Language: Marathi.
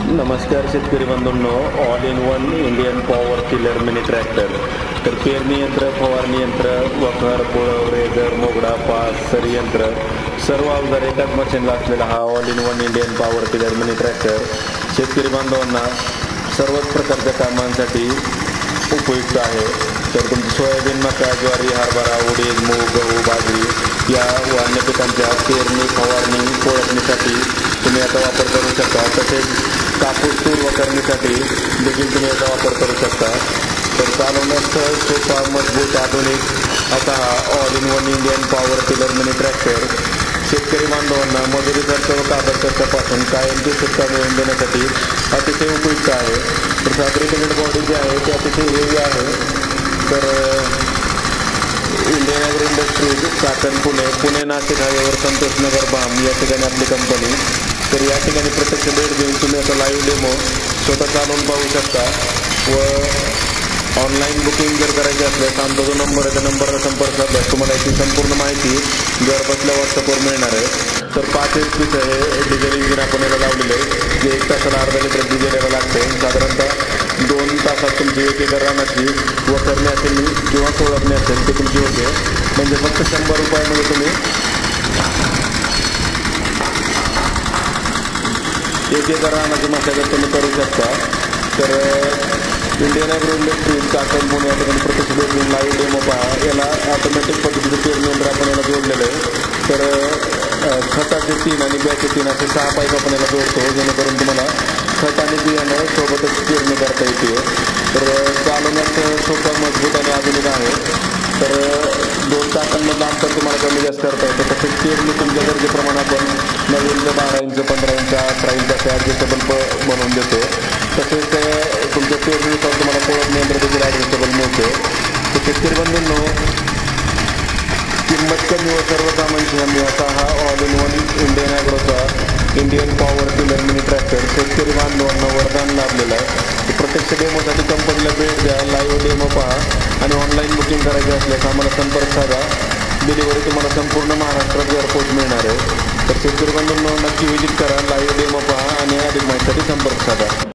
नमस्कार शेतकरी बंधूंनो, all in one Indian power tiller mini tractor. तर पेरणी यंत्र, फवारणी यंत्र, वखर, पुळव, रेझर, मोगडा, पास, सरी यंत्र, सर्व अवजार एकाच मशीनला असलेला हा all in one Indian power tiller mini tractor शेतकरी बांधवांना सर्वच प्रकारच्या कामांसाठी उपयुक्त आहे. तर तुमची सोयाबीन, मका, ज्वारी, हरभरा, उडीद, मूग, गहू, बाजरी या अन्य पिकांच्या पेरणी, फवारणी, कोळपणीसाठी तुम्ही याचा वापर करू शकता. तसेच कापूस, तूर वखरणीसाठी देखील तुम्ही याचा वापर करू शकता. तर चालवण्यास सहज, सोपा, मजबूत, आधुनिक असा हा all in one Indian power tiller mini tractor शेतकरी बांधवांना मजुरी खर्च व कागद खर्चापासून कायमची सुटका मिळवून देण्यासाठी अतिशय उपयुक्त आहे. तर फॅब्रिकेटेड बॉडी जी आहे ती अतिशय हेवी आहे. तर Indian agro industries, Chakan, Pune Nashik हायवेवर संतोषनगर बाम या ठिकाणी आपली कंपनी. तर या ठिकाणी प्रत्यक्ष भेट देऊन तुम्ही आता लाईव्ह डेमो स्वतः चालवून पाहू शकता. व ऑनलाईन बुकिंग जर करायची असल्यास आमचा जो नंबर आहे त्या नंबरला संपर्क साधल्यास तुम्हाला याची संपूर्ण माहिती घर बसल्या व्हॉट्सअपवर मिळणार आहे. तर 5 HP हे डिझेल इंजिन आपण याला लावलेलं आहे, जे 1 तासाला अर्धा लिटर डिझेल याला लागते. साधारणतः 2 तासात तुमची 1 एकर रानाची वखरणी असेल किंवा कोळपणी असेल ते तुमची होते. म्हणजे फक्त 100 रुपयामध्ये तुम्ही 1 एकर रानाची मशागत तुम्ही करू शकता. तर Indian agro industries, Chakan, Pune या ठिकाणी प्रत्यक्ष भेट देऊन लाईव्ह डेमो पहा. याला ऑटोमॅटिक पद्धतीचं पेरणी यंत्र आपण याला जोडलेलं आहे. तर खताचे 3 आणि ब्याचे 3 असे 6 पाईप आपण याला जोडतो, जेणेकरून तुम्हाला खत आणि बियाणं सोबतच पेरणी करता येते. तर चालवण्यात सोपं, मजबूत आणि आधुनिक आहे. तर 2 तासांमधलं अंतर तुम्हाला कमी जास्त करता येतं. तसेच पेरणी तुमच्या गरजेप्रमाणे आपण 9 इंच, 12 इंच, 15 इंच, 18 इंच असे ॲडजस्टेबल बनवून देतो. तसेच तुमच्या पेरणीनुसार तुम्हाला कोळपणी यंत्र देखील ॲडजस्टेबल मिळते. तर शेतकरी बंधूंनो, किंमत कमी व सर्व कामांची हमी असा हा ऑल इन वन इंडियन ॲग्रोचा Indian power tiller mini tractor शेतकरी बांधवांना वरदान लाभलेला आहे. प्रत्यक्ष डेमोसाठी कंपनीला भेट द्या, लाईव्ह डेमो पहा आणि ऑनलाईन बुकिंग करायचे असल्यास आम्हाला संपर्क साधा. डिलिव्हरी तुम्हाला संपूर्ण महाराष्ट्रात घरपोच मिळणार आहे. तर शेतकरी बंधूंनो, नक्की व्हिजिट करा, लाईव्ह डेमो पहा आणि अधिक माहितीसाठी संपर्क साधा.